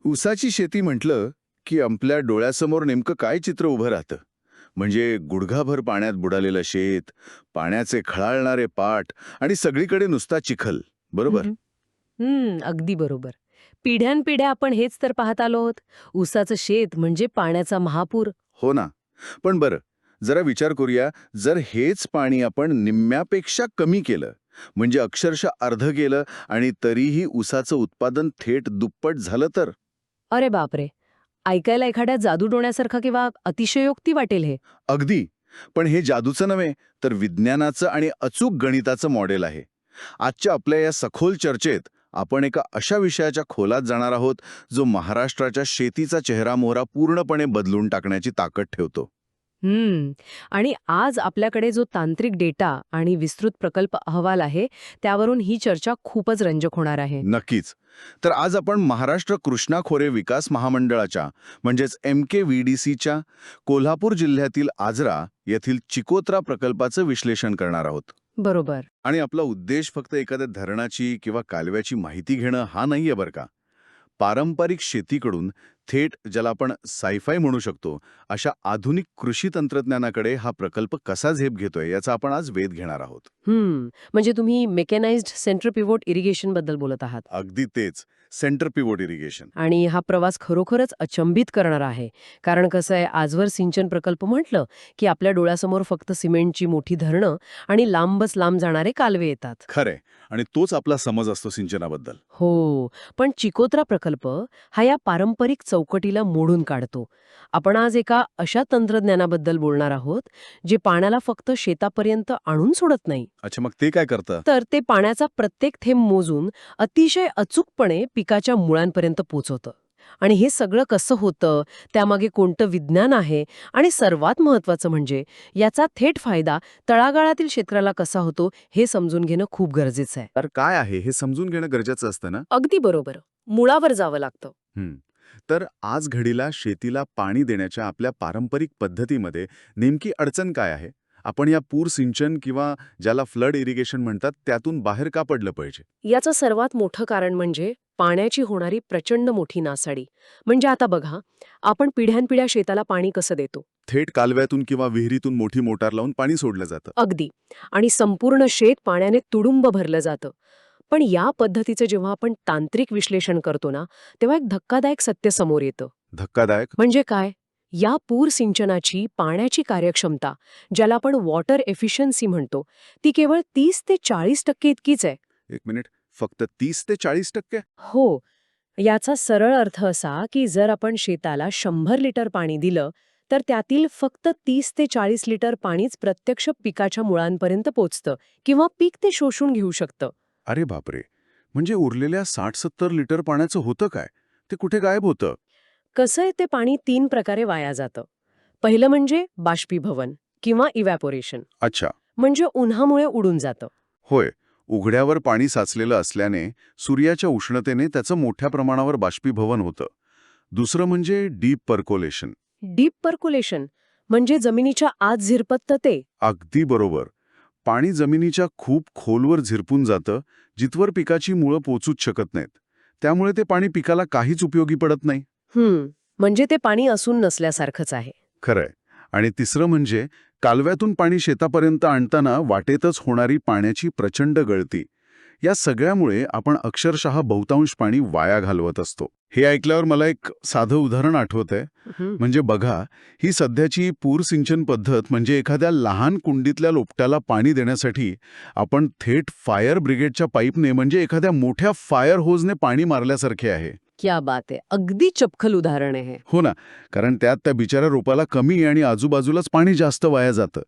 ऊसाची शेती म्हटलं की आपल्या डोळ्यासमोर नेमकं काय चित्र उभं राहतं. म्हणजे गुडघाभर पाण्यात बुडालेलं शेत, पाण्याचे खळाळणारे पाट आणि सगळीकडे नुसता चिखल. बरोबर. हं, अगदी बरोबर. पिढ्यानपिढ्या आपण हेच तर पाहत आलो आहोत. ऊसाचं शेत म्हणजे पाण्याचा महापूर. हो ना. पण बरं, जरा विचार करूया. जर हेच पाणी आपण निम्म्यापेक्षा कमी केलं, म्हणजे अक्षरशः अर्ध केलं, आणि तरीही ऊसाचं उत्पादन थेट दुप्पट झालं तर? अरे बापरे! ऐकायला एखाद्या जादूटोण्यासारखं किंवा अतिशयोक्ती वाटेल हे. अगदी. पण हे जादूचं नव्हे, तर विज्ञानाचं आणि अचूक गणिताचं मॉडेल आहे. आजच्या आपल्या या सखोल चर्चेत आपण एका अशा विषयाच्या खोलात जाणार आहोत, जो महाराष्ट्राच्या शेतीचा चेहरामोहरा पूर्णपणे बदलून टाकण्याची ताकद ठेवतो. हं. आणि आज आपल्याकडे जो तांत्रिक डेटा आणि विस्तृत प्रकल्प अहवाल आहे, त्यावरून ही चर्चा खूपच रंजक होणार आहे. नक्कीच. तर आज आपण महाराष्ट्र कृष्णा खोरे विकास महामंडळाच्या म्हणजेच MKVDCच्या कोल्हापूर जिल्ह्यातील आजरा येथील चिकोत्रा प्रकल्पाचं विश्लेषण करणार आहोत. बरोबर. आणि आपला उद्देश फक्त एखाद्या धरणाची किंवा कालव्याची माहिती घेणं हा नाहीये बरं का. पारंपरिक शेतीकडून थेट, ज्याला आपण सायफाय म्हणू शकतो, अशा आधुनिक कृषी तंत्रज्ञानाकडे हा प्रकल्प कसा झेप घेतोय याचा आपण आज वेध घेणार आहोत. म्हणजे तुम्ही मेकॅनाइज्ड सेंटर पिव्होट इरिगेशनबद्दल बोलत आहात. अगदी तेच. Centre pivot irrigation. आणि हा प्रवास खरोखरच अचंबित करणारा आहे. कारण कसं आहे, आजवर सिंचन प्रकल्प म्हटलं, की आपल्या डोळ्यासमोर फक्त सिमेंटची मोठी धरणं आणि लांबच लांब जाणारे कालवे येतात. खरंय. आणि तोच आपला समज असतो सिंचनाबद्दल. हो, पण चिकोत्रा प्रकल्प हा या पारंपरिक चौकटीला मोडून काढतो. आपण आज एका अशा तंत्रज्ञानाबद्दल बोलणार आहोत, जे पाण्याला फक्त शेतापर्यंत आणून सोडत नाही, अच्छा, मग ते काय करतं? तर ते पाण्याचा प्रत्येक थेंब मोजून अतिशय अचूकपणे पिकाच्या मुळांपर्यंत पोचवतं. आणि हे सगळं कसं होतं, त्यामागे कोणतं विज्ञान आहे, आणि सर्वात महत्त्वाचं म्हणजे याचा थेट फायदा तळागाळातील शेतकऱ्याला कसा होतो, हे समजून घेणं खूप गरजेचं आहे. तर काय आहे हे समजून घेणं गरजेचं असतं ना. अगदी बरोबर. मुळावर जावं लागतं. हं. तर आज घडीला शेतीला पाणी देण्याच्या आपल्या पारंपरिक पद्धतीमध्ये नेमकी अडचण काय आहे? आपण या पूर सिंचन किंवा ज्याला फ्लड इरिगेशन म्हणतात त्यातून बाहेर का पडलं पाहिजे? याचं सर्वात मोठं कारण म्हणजे पाण्याची होणारी प्रचंड मोठी नासाडी. म्हणजे आता बघा, आपण पिढ्यानपिढ्या शेताला पाणी कसं देतो? थेट कालव्यातून किंवा विहिरीतून मोठी मोटार लावून पाणी सोडलं जातं. अगदी. आणि संपूर्ण शेत पाण्याने तुडुंब भरलं जातं. पण या पद्धतीचं जेव्हा आपण तांत्रिक विश्लेषण करतो ना, तेव्हा एक धक्कादायक सत्य समोर येतं. धक्कादायक? म्हणजे काय? या पूर सिंचनाची पाण्याची कार्यक्षमता, ज्याला आपण वॉटर एफिशियन्सी म्हणतो, ती केवळ 30 ते 40% इतकीच आहे. एक मिनिट. फक्त 30 ते 40%? हो. याचा सरळ अर्थ असा, की जर आपण शेताला 100 लिटर पाणी दिलं, तर त्यातील फक्त 30 ते 40 लिटर पाणीच प्रत्यक्ष पिकाच्या मुळांपर्यंत पोचतं किंवा पीक ते शोषून घेऊ शकतं. अरे बापरे. म्हणजे उरलेल्या 60-70 लिटर पाण्याचं होतं काय? ते कुठे गायब होतं? कसं आहे, ते पाणी 3 प्रकारे वाया जातं. पहिलं म्हणजे बाष्पीभवन किंवा इव्हॅपोरेशन. अच्छा. म्हणजे उन्हामुळे उडून जातं. होय. उघड्यावर पाणी साचलेलं असल्याने सूर्याच्या उष्णतेने त्याचं मोठ्या प्रमाणावर बाष्पीभवन होतं. दुसरं म्हणजे डीप पर्कोलेशन. डीप पर्क्युलेशन म्हणजे जमिनीच्या आत झिरपतं ते. अगदी बरोबर. पाणी जमिनीच्या खूप खोलवर झिरपून जातं, जिथवर पिकाची मुळं पोचूच शकत नाहीत. त्यामुळे ते पाणी पिकाला काहीच उपयोगी पडत नाही. म्हणजे ते पाणी असून नसल्यासारखंच आहे. खरंय. आणि तिसरं म्हणजे कालव्यातून पाणी शेतापर्यंत आणताना वाटेतच होणारी पाण्याची प्रचंड गळती. या सगळ्यामुळे आपण अक्षरशः बहुतांश पाणी वाया घालवत असतो. हे ऐकल्यावर मला एक साधं उदाहरण आठवतंय. हं. म्हणजे बघा, ही सध्याची पूर सिंचन पद्धत म्हणजे एखाद्या लहान कुंडीतल्या लोपट्याला पाणी देण्यासाठी आपण थेट फायर ब्रिगेडच्या पाईपने म्हणजे एखाद्या मोठ्या फायर होजने पाणी मारल्यासारखे आहे. क्या बात आहे. अगदी चपखल उदाहरण आहे हे. हो ना. कारण त्यात त्या बिचाऱ्या रोपाला कमी आणि आजूबाजूलाच पाणी जास्त वाया जातं.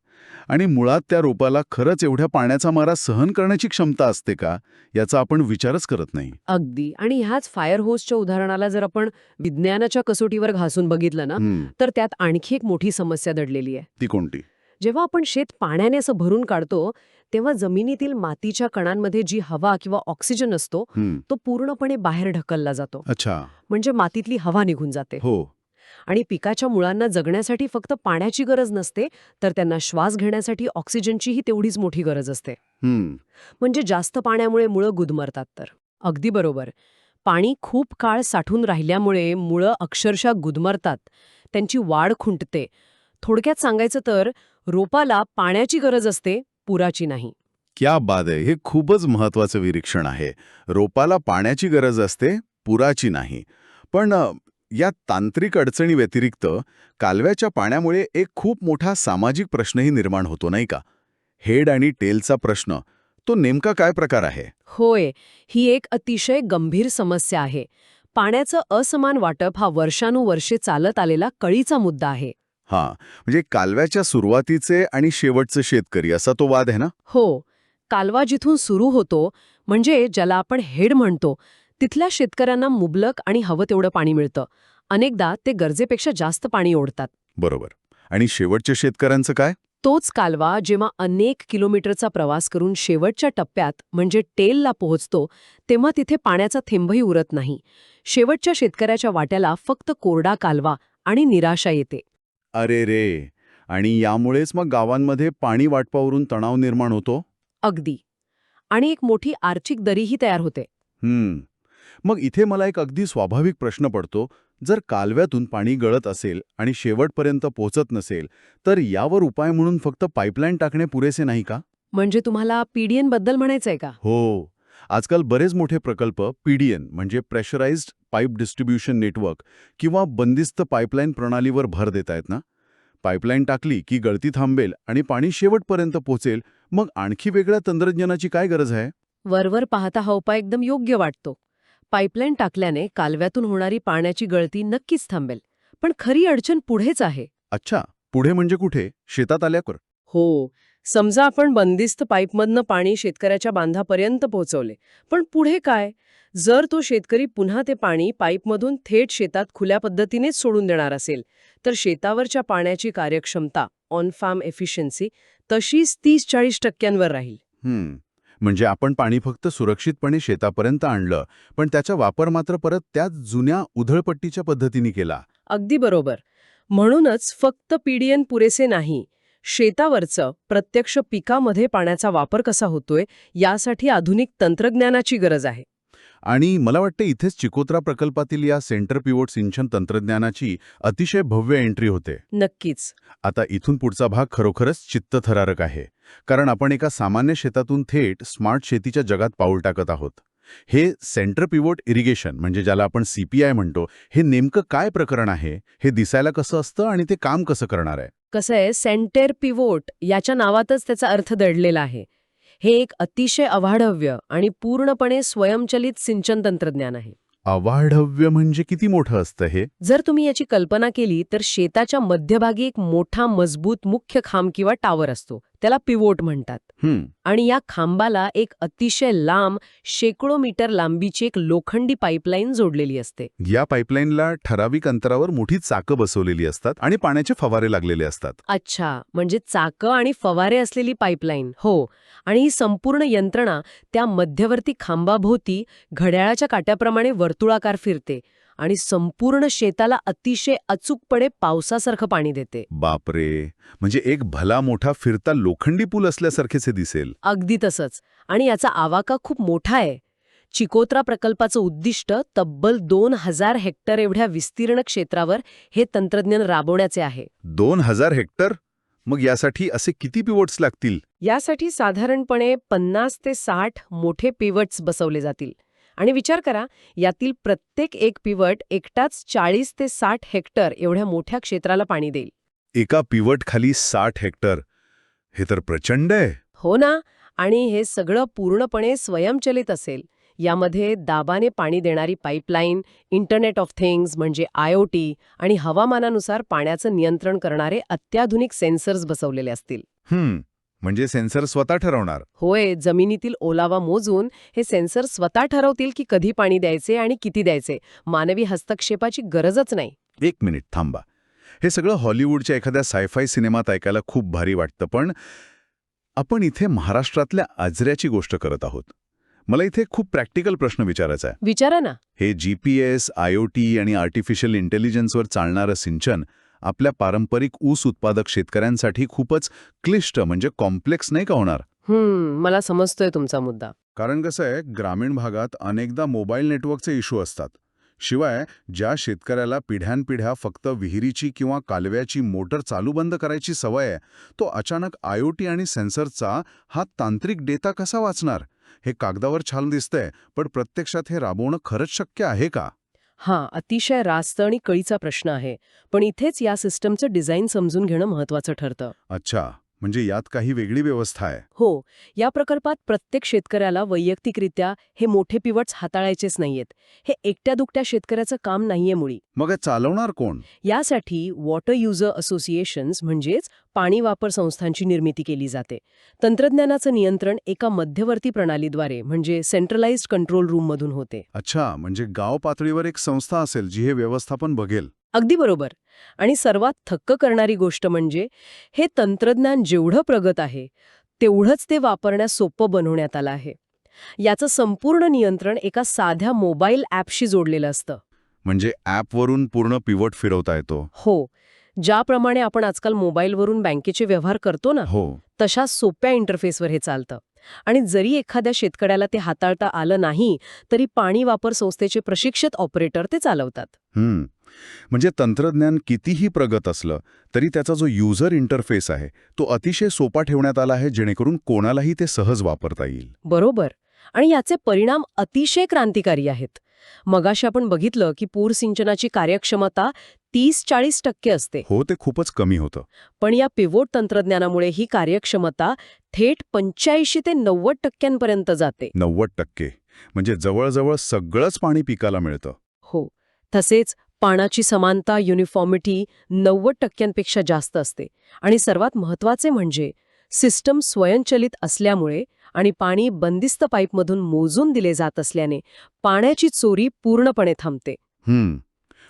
आणि मुळात त्या रोपाला खरंच एवढ्या पाण्याचा मारा सहन करण्याची क्षमता असते का, याचा आपण विचारच करत नाही. अगदी. आणि ह्याच फायर होसच्या उदाहरणाला जर आपण विज्ञानाच्या कसोटीवर घासून बघितलं ना, हं. तर त्यात आणखी एक मोठी समस्या दडलेली आहे. ती कोणती? जेव्हा आपण शेत पाण्याने असं भरून काढतो, तेव्हा जमिनीतील मातीच्या कणांमध्ये जी हवा किंवा ऑक्सिजन असतो, हं. तो पूर्णपणे बाहेर ढकलला जातो. अच्छा. म्हणजे मातीतली हवा निघून जाते. हो. आणि पिकाच्या मुळांना जगण्यासाठी फक्त पाण्याची गरज नसते, तर त्यांना श्वास घेण्यासाठी ऑक्सिजनचीही तेवढीच मोठी गरज असते. हं. म्हणजे जास्त पाण्यामुळे मुळं गुदमरतात तर. अगदी बरोबर. पाणी खूप काळ साठून राहिल्यामुळे मुळं अक्षरशः गुदमरतात, त्यांची वाढ खुंटते. थोडक्यात सांगायचं तर रोपाला पाण्याची गरज असते, पुराची नाही. क्या बात आहे, हे खूपच महत्वाचं निरीक्षण आहे. रोपाला पाण्याची गरज असते, पुराची नाही. पण या तांत्रिक अडचणी व्यतिरिक्त कालव्याच्या पाण्यामुळे एक खूप मोठा सामाजिक प्रश्नही निर्माण होतो नाही का? हेड आणि टेलचा प्रश्न, तो नेमका काय प्रकार आहे? होय, ही एक अतिशय गंभीर समस्या आहे. पाण्याचं असमान वाटप हा वर्षानुवर्षे चालत आलेला कळीचा मुद्दा आहे. हां, म्हणजे कालव्याच्या सुरुवातीचे आणि शेवटचे शेतकरी असा तो वाद आहे ना? हो, कालवा जिथून सुरू होतो, म्हणजे ज्याला आपण हेड म्हणतो, तिथल्या शेतकऱ्यांना मुबलक आणि हवं तेवढं पाणी मिळतं. अनेकदा ते गरजेपेक्षा जास्त पाणी ओढतात. बरोबर. आणि शेवटच्या शेतकऱ्यांचं काय? तोच कालवा जेव्हा अनेक किलोमीटरचा प्रवास करून शेवटच्या टप्प्यात म्हणजे टेलला पोहोचतो, तेव्हा तिथे पाण्याचा थेंबही उरत नाही. शेवटच्या शेतकऱ्याच्या वाट्याला फक्त कोरडा कालवा आणि निराशा येते. अरे रे! आणि यामुळेच मग गावांमध्ये पाणी वाटपावरून तणाव निर्माण होतो? अगदी. आणि एक मोठी आर्थिक दरीही तयार होते. मग इथे मला एक अगदी स्वाभाविक प्रश्न पडतो, जर कालव्यातून पाणी गळत असेल आणि शेवटपर्यंत पोहोचत नसेल, तर यावर उपाय म्हणून फक्त पाईपलाईन टाकणे पुरेसे नाही का? म्हणजे तुम्हाला पीडीएन बद्दल म्हणायचंय का? हो. आजकाल बरेच मोठे प्रकल्प पीडीएन म्हणजे प्रेशराइज्ड पाईप डिस्ट्रीब्युशन नेटवर्क किंवा बंदिस्त पाईपलाईन प्रणालीवर भर देत आहेत ना? पाईपलाईन टाकली की गळती थांबेल आणि पाणी शेवटपर्यंत पोहोचेल. मग आणखी वेगळ्या तंत्रज्ञानाची काय गरज आहे? वरवर पाहता हा उपाय एकदम योग्य वाटतो. पाईपलाईन टाकल्याने कालव्यातून होणारी पाण्याची गळती नक्कीच थांबेल. पण खरी अडचण पुढेच आहे. अच्छा, पुढे म्हणजे कुठे? शेतात आल्यावर? हो, समजा आपण बंदिस्त पाईपमधनं पाणी शेतकऱ्याच्या बांधापर्यंत पोहोचवले. पण पुढे काय? जर तो शेतकरी पुन्हा ते पाणी पाईपमधून थेट शेतात खुल्या पद्धतीनेच सोडून देणार असेल, तर शेतावरच्या पाण्याची कार्यक्षमता ऑन फार्म एफिशियन्सी तशीच 30-40% राहील. म्हणजे आपण पाणी फक्त सुरक्षितपणे शेतापर्यंत आणलं, पण त्याचा वापर मात्र परत त्याच जुन्या उधळपट्टीच्या पद्धतीने केला. अगदी बरोबर. म्हणूनच फक्त पीडीएन पुरेसे नाही. शेतावरचं प्रत्यक्ष पिकामध्ये पाण्याचा वापर कसा होतोय यासाठी आधुनिक तंत्रज्ञानाची गरज आहे. आणि मला वाटतं इथेच चिकोत्रा प्रकल्पातील या सेंटर पिव्होट सिंचन तंत्रज्ञानाची अतिशय भव्य एंट्री होते. नक्कीच. आता इथून पुढचा भाग खरोखरच चित्तथरारक आहे, कारण आपण एका सामान्य शेतातून थेट स्मार्ट शेतीच्या जगात पाऊल टाकत आहोत. हे सेंटर पिव्होट इरिगेशन म्हणजे ज्याला आपण सीपीआय म्हणतो, हे नेमकं काय प्रकरण आहे? हे दिसायला कसं असतं आणि ते काम कसं करणार आहे? कसं आहे, सेंटर पिव्होट याच्या नावातच त्याचा अर्थ दडलेला आहे. हे एक अतिशय अवाढव्य आणि पूर्णपणे स्वयंचलित सिंचन तंत्रज्ञान आहे. अवाढव्य म्हणजे किती मोठं असतं हे? जर तुम्ही याची कल्पना केली तर शेताच्या मध्यभागी एक मोठा मजबूत मुख्य खांब किंवा टावर असतो. त्याला पिव्होट म्हणतात. आणि या खांबाला एक अतिशय लांब शेकडो मीटर लांबीची एक लोखंडी पाईपलाईन जोडलेली असते. या पाईपलाईनला ठराविक अंतरावर मोठी चाकं बसवलेली असतात आणि पाण्याचे फवारे लागलेले असतात. अच्छा, म्हणजे चाकं आणि फवारे असलेली पाईपलाईन. हो. आणि ही संपूर्ण यंत्रणा त्या मध्यवर्ती खांबाभोवती घड्याळाच्या काट्याप्रमाणे वर्तुळाकार फिरते आणि संपूर्ण शेताला अतिशय अचूकपणे पावसासारखं पाणी देते. बापरे, म्हणजे एक भला मोठा फिरता लोखंडी पूल असल्यासारखेच हे दिसेल. अगदी तसंच. आणि याचा आवाका खूप मोठा आहे. चिकोत्रा प्रकल्पाचं उद्दिष्ट तब्बल 2000 हेक्टर एवढ्या विस्तीर्ण क्षेत्रावर हे तंत्रज्ञान राबवण्याचे आहे. 2000 हेक्टर? मग यासाठी असे किती पिव्होट्स लागतील? यासाठी साधारणपणे 50 ते 60 मोठे पिव्हट्स बसवले जातील. आणि विचार करा, यातील प्रत्येक एक पिव्हट एकटाच 40 ते 60 हेक्टर एवढ्या मोठ्या क्षेत्राला पाणी देईल. एका पिव्हट खाली 60 हेक्टर? हे तर प्रचंड आहे. हो ना. आणि हे सगळं पूर्णपणे स्वयंचलित असेल. यामध्ये दाबाने पाणी देणारी पाईपलाईन, इंटरनेट ऑफ थिंग्स म्हणजे IoT आणि हवामानानुसार पाण्याचं नियंत्रण करणारे अत्याधुनिक सेन्सर्स बसवलेले असतील. म्हणजे सेन्सर स्वतः ठरवणार? होय, जमिनीतील ओलावा मोजून हे सेन्सर स्वतः ठरवतील की कधी पाणी द्यायचे आणि किती द्यायचे. मानवी हस्तक्षेपाची गरजच नाही. एक मिनिट थांबा. हे सगळं हॉलिवूडच्या एखाद्या सायफाय सिनेमात ऐकायला खूप भारी वाटतं, पण आपण इथे महाराष्ट्रातल्या आजऱ्याची गोष्ट करत आहोत. मला इथे खूप प्रॅक्टिकल प्रश्न विचारायचा आहे. विचारा ना. हे GPS, IoT आणि आर्टिफिशियल इंटेलिजन्सवर चालणारं सिंचन आपल्या पारंपरिक ऊस उत्पादक शेतकऱ्यांसाठी खूपच क्लिष्ट म्हणजे कॉम्प्लेक्स नाही का होणार? मला समजतोय तुमचा मुद्दा. कारण कसं आहे, ग्रामीण भागात अनेकदा मोबाईल नेटवर्कचे इश्यू असतात. शिवाय ज्या शेतकऱ्याला पिढ्यानपिढ्या फक्त विहिरीची किंवा कालव्याची मोटर चालू बंद करायची सवय आहे, तो अचानक IoT आणि सेन्सरचा हा तांत्रिक डेटा कसा वाचणार? हे कागदावर छान दिसतंय, पण प्रत्यक्षात हे राबवणं खरंच शक्य आहे का? हां, अतिशय रास्त आणि कळीचा प्रश्न आहे. पण इथेच या सिस्टमचं डिझाईन समजून घेणं महत्त्वाचं ठरतं. अच्छा, म्हणजे यात काही वेगळी व्यवस्था आहे. हो, या प्रकल्पात प्रत्येक शेतकऱ्याला वैयक्तिकरित्या हे मोठे पिवट्स हाताळायचेच नाहीयेत. हे एकट्या-दुकट्या शेतकऱ्याचं काम नाहीये मुळी. मग हे चालवणार कोण? यासाठी वॉटर युजर असोसिएशन्स म्हणजेच पाणी वापर संस्थांची निर्मिती केली जाते. तंत्रज्ञानाचं नियंत्रण एका मध्यवर्ती प्रणालीद्वारे म्हणजे सेंट्रलाइज्ड कंट्रोल रूममधून होते. अच्छा, म्हणजे गाव पातळीवर एक संस्था असेल जी हे व्यवस्थापन बघेल. अगदी बरोबर. आणि सर्वात थक्क करणारी गोष्ट म्हणजे हे तंत्रज्ञान जेवढं प्रगत आहे, तेवढंच ते वापरण्यास सोपं बनवण्यात आलं आहे. याचं संपूर्ण नियंत्रण एका साध्या मोबाईल ॲपशी जोडलेलं असतं. म्हणजे ॲपवरून पूर्ण पिव्हट फिरवता येतो. हो, ज्याप्रमाणे आपण आजकाल मोबाईलवरून बँकेचे व्यवहार करतो ना, हो. तशा सोप्या इंटरफेसवर हे चालतं. आणि जरी एखाद्या शेतकऱ्याला ते हाताळता आलं नाही, तरी पाणी वापर संस्थेचे प्रशिक्षित ऑपरेटर ते चालवतात. म्हणजे तंत्रज्ञान कितीही प्रगत असलं तरी त्याचा जो युजर इंटरफेस आहे तो अतिशय सोपा ठेवण्यात आला आहे, जेणेकरून कोणालाही ते सहज वापरता येईल. बरोबर. आणि याचे परिणाम अतिशय क्रांतिकारी आहेत. मगाशी आपण बघितलं की पूर सिंचनाची कार्यक्षमता 30-40% असते. हो, ते खूपच कमी होतं. पण या पिव्होट तंत्रज्ञानामुळे ही कार्यक्षमता थेट 85 ते 90% जाते. 90%. म्हणजे जवळजवळ सगळंच पाणी पिकाला मिळतं. हो. तसेच पाण्याची समानता युनिफॉर्मिटी 90% जास्त असते. आणि सर्वात महत्त्वाचे म्हणजे सिस्टम स्वयंचलित असल्यामुळे आणि पाणी बंदिस्त पाईपमधून मोजून दिले जात असल्याने पाण्याची चोरी पूर्णपणे थांबते.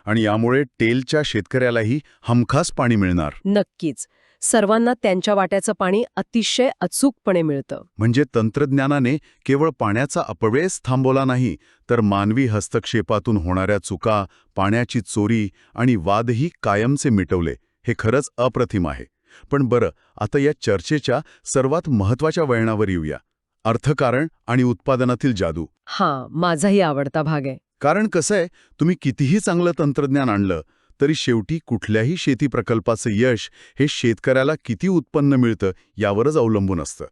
आणि यामुळे टेलच्या शेतकऱ्यालाही हमखास पाणी मिळणार. नक्कीच. सर्वांना त्यांच्या वाट्याचं पाणी अतिशय अचूकपणे मिळतं. म्हणजे तंत्रज्ञानाने केवळ पाण्याचा अपव्ययच थांबवला नाही, तर मानवी हस्तक्षेपातून होणाऱ्या चुका, पाण्याची चोरी आणि वादही कायमचे मिटवले. हे खरंच अप्रतिम आहे. पण बरं, आता या चर्चेच्या सर्वात महत्त्वाच्या वळणावर येऊया. अर्थकारण आणि उत्पादनातील जादू. हां, माझाही आवडता भाग आहे. कारण कसं आहे, तुम्ही कितीही चांगलं तंत्रज्ञान आणलं तरी शेवटी कुठल्याही शेती प्रकल्पाचं यश हे शेतकऱ्याला किती उत्पन्न मिळतं यावरच अवलंबून असतं.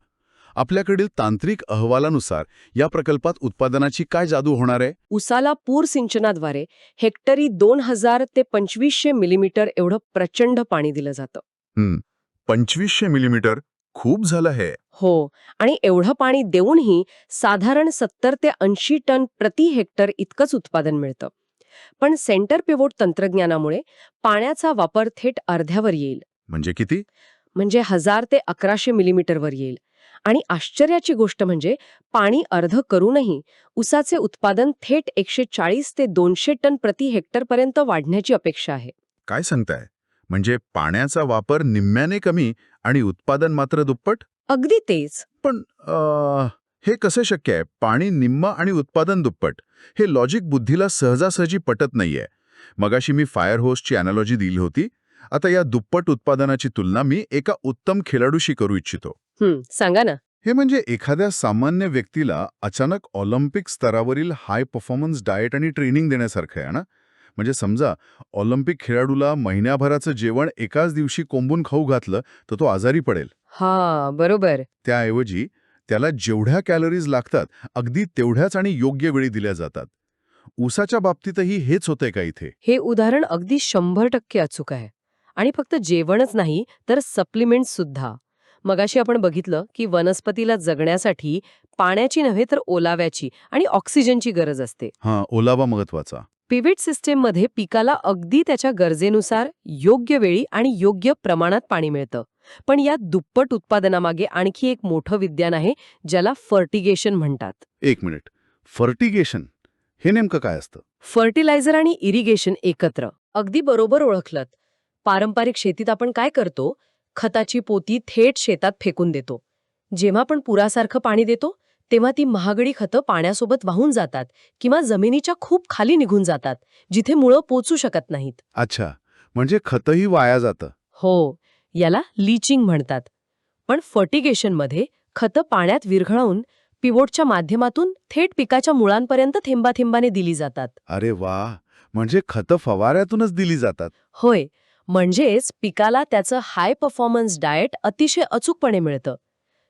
आपल्याकडील तांत्रिक अहवालानुसार या प्रकल्पात उत्पादनाची काय जादू होणार आहे? उसाला पूर सिंचनाद्वारे हेक्टरी 2000 ते 2500 मिलीमीटर एवढं प्रचंड पाणी दिलं जातं. 2500 मिलीमीटर खूप झालं हे. हो. आणि एवढं पाणी देऊनही साधारण 70 ते 80 टन प्रति हेक्टर इतकंच उत्पादन मिळतं. पण सेंटर पिव्होट तंत्रज्ञानामुळे पाण्याचा वापर थेट अर्ध्यावर येईल. म्हणजे किती? म्हणजे 1000 ते 1100 मिलीमीटरवर येईल. आणि आश्चर्याची गोष्ट म्हणजे पाणी अर्ध करूनही उसाचे उत्पादन थेट 140 ते 200 टन प्रति हेक्टरपर्यंत वाढण्याची अपेक्षा आहे. काय सांगताय? म्हणजे पाण्याचा वापर निम्म्याने कमी आणि उत्पादन मात्र दुप्पट? अगदी तेच. पण हे कसं शक्य आहे? पाणी निम्म आणि उत्पादन दुप्पट. हे लॉजिक बुद्धीला सहजासहजी पटत नाहीये. मगाशी मी फायर होसची अॅनालॉजी दिली होती. आता या दुप्पट उत्पादनाची तुलना मी एका उत्तम खेळाडूशी करू इच्छितो. सांगा ना. हे म्हणजे एखाद्या सामान्य व्यक्तीला अचानक ऑलिम्पिक स्तरावरील हाय परफॉर्मन्स डाएट आणि ट्रेनिंग देण्यासारखं आहे ना. म्हणजे समजा ऑलिम्पिक खेळाडूला महिन्याभराचं जेवण एकाच दिवशी कोंबून खाऊ घातलं तर तो आजारी पडेल. बरोबर. त्याऐवजी त्याला जेवढ्या कॅलरीज लागतात अगदी तेवढ्याच आणि योग्य वेळी दिल्या जातात. ऊसाच्या बाबतीतही हेच होतंय का इथे? हे उदाहरण अगदी 100% अचूक आहे. आणि फक्त जेवणच नाही तर सप्लिमेंट्स सुद्धा. मगाशी आपण बघितलं की वनस्पतीला जगण्यासाठी पाण्याची नव्हे तर ओलाव्याची आणि ऑक्सिजनची गरज असते. ओलावा महत्वाचा. पिव्होट सिस्टीममध्ये पिकाला अगदी त्याच्या गरजेनुसार योग्य वेळी आणि योग्य प्रमाणात पाणी मिळतं. पण या दुप्पट उत्पादनामागे आणखी एक मोठं विज्ञान आहे ज्याला फर्टिगेशन म्हणतात. एक मिनिट. फर्टिगेशन हे नेमकं काय असतं? फर्टिलायझर आणि इरिगेशन एकत्र. अगदी बरोबर ओळखलत. पारंपरिक शेतीत आपण काय करतो? खताची पोती थेट शेतात फेकून देतो. जेव्हा आपण पुरासारखं पाणी देतो तेव्हा ती महागडी खतं पाण्यासोबत वाहून जातात किंवा जमिनीच्या खूप खाली निघून जातात, जिथे मुळं पोचू शकत नाहीत. अच्छा, म्हणजे खतही वाया जातं. हो, याला लीचिंग म्हणतात. पण फर्टिगेशनमध्ये खतं पाण्यात विरघळवून पिवोटच्या माध्यमातून थेट पिकाच्या मुळांपर्यंत थेंबाथेंबाने दिली जातात. अरे वा, म्हणजे खतं फवाऱ्यातूनच दिली जातात. होय, म्हणजेच पिकाला त्याचं हाय परफॉर्मन्स डाएट अतिशय अचूकपणे मिळतं.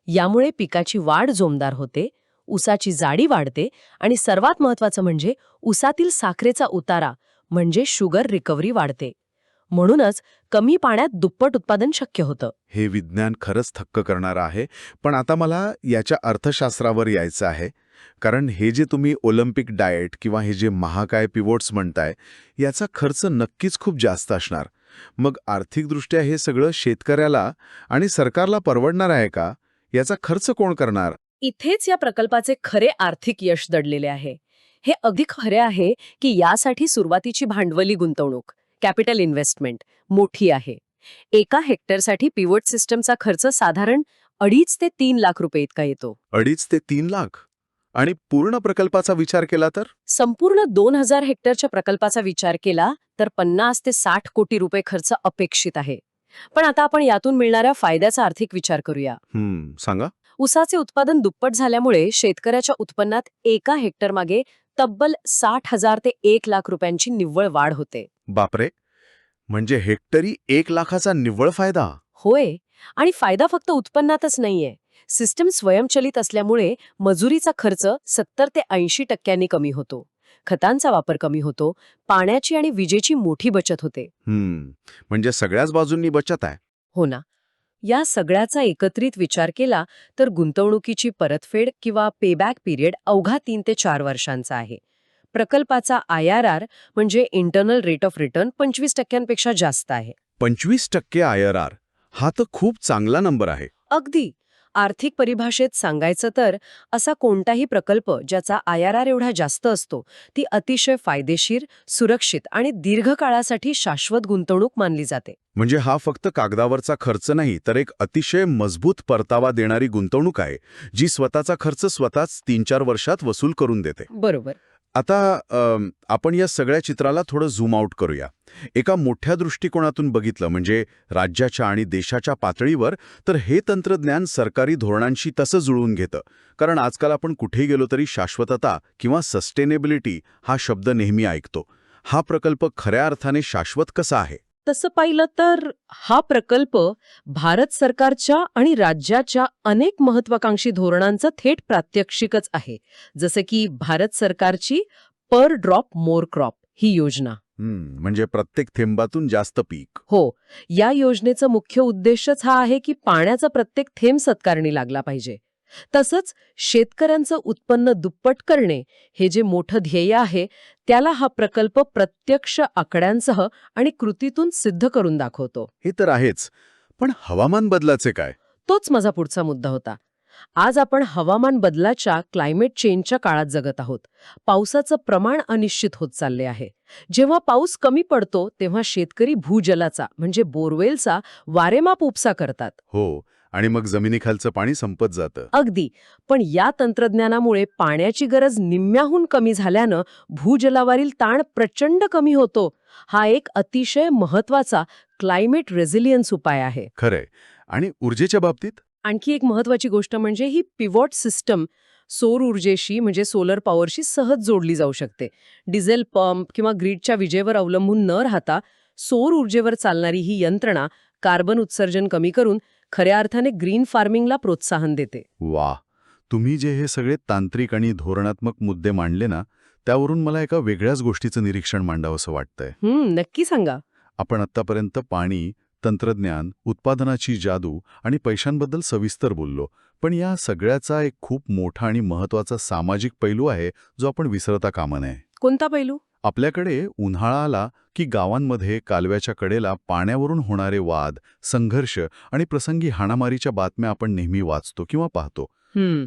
यामुळे पिकाची वाढ जोमदार होते, ऊसाची जाडी वाढते आणि सर्वात महत्त्वाचं म्हणजे ऊसातील साखरेचा उतारा म्हणजे शुगर रिकव्हरी वाढते. म्हणूनच कमी पाण्यात दुप्पट उत्पादन शक्य होतं. हे विज्ञान खरंच थक्क करणारं आहे. पण आता मला याच्या अर्थशास्त्रावर यायचं आहे. कारण हे जे तुम्ही ऑलिम्पिक डाएट किंवा हे जे महाकाय पिवोट्स म्हणताय, याचा खर्च नक्कीच खूप जास्त असणार. मग आर्थिकदृष्ट्या हे सगळं शेतकऱ्याला आणि सरकारला परवडणार आहे का? याचा खर्च कोण करणार? इथेच या प्रकल्पाचे खरे आर्थिक यश दडलेले आहे. हे अगदी खरे आहे की यासाठी सुरुवातीची भांडवली गुंतवणूक कॅपिटल इन्व्हेस्टमेंट मोठी आहे. एका हेक्टरसाठी पिवोट सिस्टमचा खर्च साधारण 2.5 ते 3 लाख रुपये इतका येतो. 2.5 ते 3 लाख? आणि पूर्ण प्रकल्पाचा विचार केला तर? संपूर्ण 2000 हेक्टरच्या प्रकल्पाचा विचार केला तर 50 ते 60 कोटी रुपये खर्च अपेक्षित आहे. पण आता आपण यातून मिळणाऱ्या फायद्याचा आर्थिक विचार करूया. सांगा. ऊसाचे उत्पादन दुप्पट झाल्यामुळे शेतकऱ्याच्या उत्पन्नात एका हेक्टरमागे तब्बल 60,000 ते 1 लाख रुपयांची निव्वळ वाढ होते. बापरे, म्हणजे हेक्टरी 1 लाखाचा निव्वळ फायदा? होय, आणि फायदा फक्त उत्पन्नातच नाहीये. सिस्टम स्वयंचलित असल्यामुळे मजुरीचा खर्च 70 ते 80% कमी होतो. खतांचा वापर कमी होतो, पाण्याची आणि विजेची मोठी बचत होते. म्हणजे सगळ्याच बाजूंनी बचत आहे. हो ना. या सगळ्याचा एकत्रित विचार केला तर गुंतवणुकीची परतफेड किंवा पेबॅक पिरियड अवघा 3 ते 4 वर्षांचा आहे. प्रकल्पाचा IRR म्हणजे इंटरनल रेट ऑफ रिटर्न 25% जास्त आहे. 25% IRR हा तर खूप चांगला नंबर आहे. अगदी. आर्थिक परिभाषेत सांगायचं तर असा कोणताही प्रकल्प ज्याचा IRR एवढा जास्त असतो ती अतिशय फायदेशीर, सुरक्षित आणि दीर्घकाळासाठी शाश्वत गुंतवणूक मानली जाते. म्हणजे हा फक्त कागदावरचा खर्च नाही, तर एक अतिशय मजबूत परतावा देणारी गुंतवणूक आहे, जी स्वतःचा खर्च स्वतःच 3-4 वर्षात वसूल करून देते. बरोबर. आता आपण या सगळ्या चित्राला थोडं झूम आउट करूया. एका मोठ्या दृष्टिकोनातून बघितलं म्हणजे राज्याच्या आणि देशाच्या पातळीवर, तर हे तंत्रज्ञान सरकारी धोरणांशी तसं जुळवून घेतं. कारण आजकाल आपण कुठेही गेलो तरी शाश्वतता किंवा सस्टेनेबिलिटी हा शब्द नेहमी ऐकतो. हा प्रकल्प खऱ्या अर्थाने शाश्वत कसा आहे? तसं पाहिलं तर हा प्रकल्प भारत सरकारच्या आणि राज्याच्या अनेक महत्वाकांक्षी धोरणांचं थेट प्रात्यक्षिकच आहे. जसं की भारत सरकारची पर ड्रॉप मोर क्रॉप ही योजना. म्हणजे प्रत्येक थेंबातून जास्त पीक. हो, या योजनेचा मुख्य उद्देशच हा आहे की पाण्याचा प्रत्येक थेंब सत्कारणी लागला पाहिजे. तसंच शेतकऱ्यांचं उत्पन्न दुप्पट करणे हे जे मोठं ध्येय आहे त्याला हा प्रकल्प प्रत्यक्ष आकड्यांसह आणि कृतीतून सिद्ध करून दाखवतो. हे तर आहेच. पण हवामान बदलाचे काय? तोच माझा पुढचा मुद्दा होता. आज आपण हवामान बदलाच्या क्लायमेट चेंजच्या काळात जगत आहोत. पावसाचं प्रमाण अनिश्चित होत चालले आहे. जेव्हा पाऊस कमी पडतो तेव्हा शेतकरी भूजलाचा म्हणजे बोरवेलचा वारेमाप उपसा करतात. हो, आणि मग जमिनीखालचं पाणी संपत जातं. अगदी. पण या तंत्रज्ञानामुळे पाण्याची गरज निम्म्याहून कमी झाल्यानं भूजलावरील ताण प्रचंड कमी होतो. हा एक अतिशय महत्वाचा क्लायमेट रेझिलियन्स उपाय आहे. खरंय. आणि ऊर्जेच्या बाबतीत? आणखी एक महत्वाची गोष्ट म्हणजे ही पिवॉट सिस्टम सौर ऊर्जेशी म्हणजे सोलर पॉवरशी सहज जोडली जाऊ शकते. डिझेल पंप किंवा ग्रीडच्या विजेवर अवलंबून न राहता सौर ऊर्जेवर चालणारी ही यंत्रणा कार्बन उत्सर्जन कमी करून खऱ्या अर्थाने ग्रीन फार्मिंगला प्रोत्साहन देते. वा, तुम्ही जे हे सगळे तांत्रिक आणि धोरणात्मक मुद्दे मांडले ना, त्यावरून मला एका वेगळ्याच गोष्टीचं निरीक्षण मांडावंसं वाटतंय. नक्की सांगा. आपण आत्तापर्यंत पाणी, तंत्रज्ञान, उत्पादनाची जादू आणि पैशांबद्दल सविस्तर बोललो. पण या सगळ्याचा एक खूप मोठा आणि महत्वाचा सामाजिक पैलू आहे जो आपण विसरता कामा नये. कोणता पैलू? आपल्याकडे उन्हाळा आला की गावांमध्ये कालव्याच्या कडेला पाण्यावरून होणारे वाद, संघर्ष आणि प्रसंगी हाणामारीच्या बातम्या आपण नेहमी वाचतो किंवा पाहतो.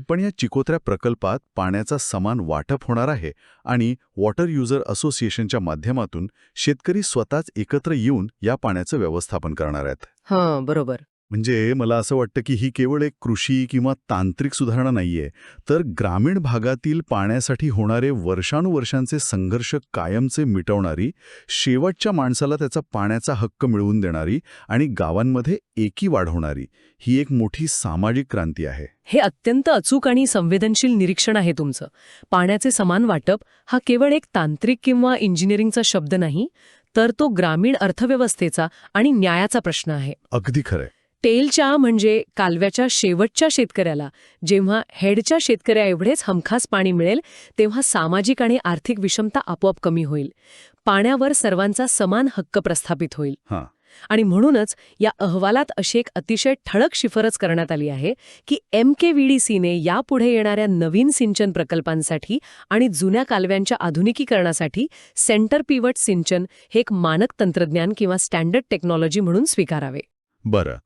पण या चिकोत्र्या प्रकल्पात पाण्याचा समान वाटप होणार आहे आणि वॉटर युजर असोसिएशनच्या माध्यमातून शेतकरी स्वतःच एकत्र येऊन या पाण्याचं व्यवस्थापन करणार आहेत. बरोबर. म्हणजे मला असं वाटतं की ही केवळ एक कृषी किंवा तांत्रिक सुधारणा नाहीये, तर ग्रामीण भागातील पाण्यासाठी होणारे वर्षानुवर्षांचे संघर्ष कायमचे मिटवणारी, शेवटच्या माणसाला त्याचा पाण्याचा हक्क मिळवून देणारी आणि गावांमध्ये एकी वाढवणारी ही एक मोठी सामाजिक क्रांती आहे. हे अत्यंत अचूक आणि संवेदनशील निरीक्षण आहे तुमचं. पाण्याचे समान वाटप हा केवळ एक तांत्रिक किंवा इंजिनिअरिंगचा शब्द नाही, तर तो ग्रामीण अर्थव्यवस्थेचा आणि न्यायाचा प्रश्न आहे. अगदी खरंय. टेलच्या म्हणजे कालव्याच्या शेवटच्या शेतकऱ्याला जेव्हा हेडच्या शेतकऱ्याएवढेच हमखास पाणी मिळेल, तेव्हा सामाजिक आणि आर्थिक विषमता आपोआप कमी होईल. पाण्यावर सर्वांचा समान हक्क प्रस्थापित होईल. हां. आणि म्हणूनच या अहवालात अशी एक अतिशय ठळक शिफारस करण्यात आली आहे की MKVDCने यापुढे येणाऱ्या नवीन सिंचन प्रकल्पांसाठी आणि जुन्या कालव्यांच्या आधुनिकीकरणासाठी सेंटर पिव्हट सिंचन हे एक मानक तंत्रज्ञान किंवा स्टँडर्ड टेक्नॉलॉजी म्हणून स्वीकारावे. बरं.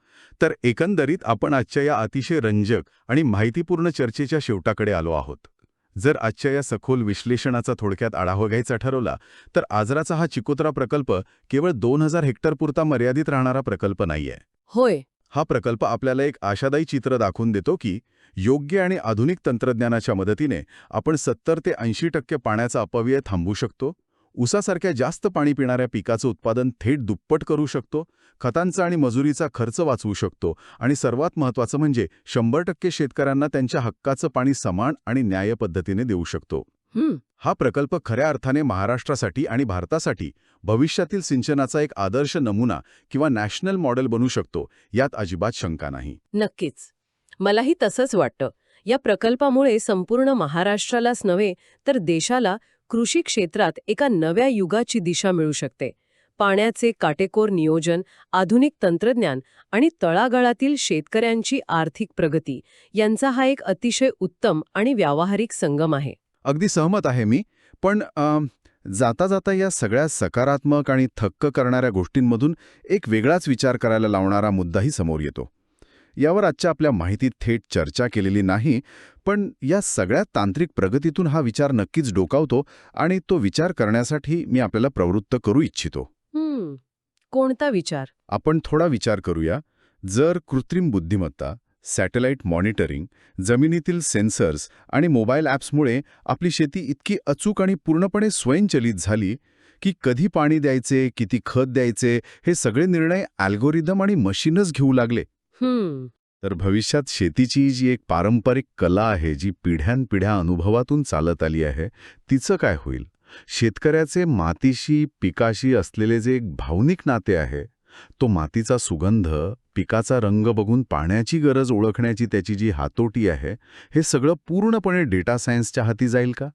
तर एकंदरीत आपण आजच्या या अतिशय रंजक आणि माहितीपूर्ण चर्चेच्या शेवटाकडे आलो आहोत. जर आजच्या या सखोल विश्लेषणाचा थोडक्यात आढावा घ्यायचा ठरवला, तर आजराचा हा चिकोत्रा प्रकल्प केवळ 2000 हेक्टरपुरता मर्यादित राहणारा प्रकल्प नाहीये. होय. हा प्रकल्प आपल्याला एक आशादायी चित्र दाखवून देतो की योग्य आणि आधुनिक तंत्रज्ञानाच्या मदतीने आपण 70 ते 80% पाण्याचा अपव्यय थांबवू शकतो, ऊसासारख्या जास्त पाणी पिणाऱ्या पिकाचं उत्पादन थेट दुप्पट करू शकतो, खतांचा आणि मजुरीचा खर्च वाचवू शकतो आणि सर्वात महत्त्वाचं म्हणजे 100% शेतकऱ्यांना त्यांच्या हक्काचं पाणी समान आणि न्याय्य पद्धतीने देऊ शकतो. हा प्रकल्प खऱ्या अर्थाने महाराष्ट्रासाठी आणि भारतासाठी भविष्यातील सिंचनाचा एक आदर्श नमुना किंवा नॅशनल मॉडेल बनू शकतो, यात अजिबात शंका नाही. नक्कीच. मलाही तसंच वाटतं. या प्रकल्पामुळे संपूर्ण महाराष्ट्रालाच नव्हे तर देशाला कृषी क्षेत्रात एका नव्या युगाची दिशा मिळू शकते. पाण्याचे काटेकोर नियोजन, आधुनिक तंत्रज्ञान आणि तळागाळातील शेतकऱ्यांची आर्थिक प्रगती यांचा हा एक अतिशय उत्तम आणि व्यावहारिक संगम आहे. अगदी सहमत आहे मी, पण जाता जाता या सगळ्या सकारात्मक आणि थक्क करणाऱ्या गोष्टींमधून एक वेगळाच विचार करायला लावणारा मुद्दाही समोर येतो. यावर आजच्या आपल्या माहितीत थेट चर्चा केलेली नाही, पण या सगळ्या तांत्रिक प्रगतीतून हा विचार नक्कीच डोकावतो आणि तो विचार करण्यासाठी मी आपल्याला प्रवृत्त करू इच्छितो. कोणता विचार? आपण थोडा विचार करूया. जर कृत्रिम बुद्धिमत्ता, सॅटेलाइट मॉनिटरिंग, जमिनीतील सेन्सर्स आणि मोबाईल ॲप्समुळे आपली शेती इतकी अचूक आणि पूर्णपणे स्वयंचलित झाली की कधी पाणी द्यायचे, किती खत द्यायचे, हे सगळे निर्णय अल्गोरिदम आणि मशीनच घेऊ लागले, तर भविष्यात शेतीची जी एक पारंपरिक कला आहे, जी पिढ्यानपिढ्या अनुभवातून चालत आली आहे, तिचं काय होईल? शेतकऱ्याचे मातीशी, पिकाशी असलेले जे एक भावनिक नाते आहे, तो मातीचा सुगंध, पिकाचा रंग बघून पाण्याची गरज ओळखण्याची त्याची जी हातोटी आहे, हे सगळं पूर्णपणे डेटा सायन्सच्या हाती जाईल का?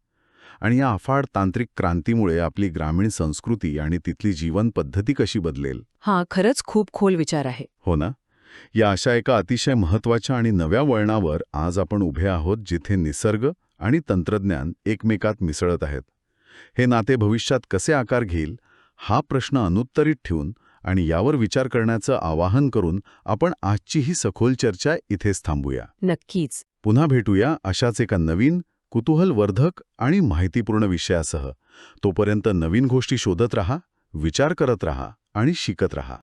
आणि या अफाट तांत्रिक क्रांतीमुळे आपली ग्रामीण संस्कृती आणि तिथली जीवन पद्धती कशी बदलेल? हा खरंच खूप खोल विचार आहे. हो ना? या अशा एका अतिशय महत्त्वाच्या आणि नव्या वळणावर आज आपण उभे आहोत, जिथे निसर्ग आणि तंत्रज्ञान एकमेकात मिसळत आहेत. हे नाते भविष्यात कसे आकार घेईल, हा प्रश्न अनुत्तरित ठेवून आणि यावर विचार करण्याचं आवाहन करून आपण आजची ही सखोल चर्चा इथेच थांबूया. नक्कीच. पुन्हा भेटूया अशाच एका नवीन, कुतूहलवर्धक आणि माहितीपूर्ण विषयासह. तोपर्यंत नवीन गोष्टी शोधत रहा, विचार करत रहा आणि शिकत रहा.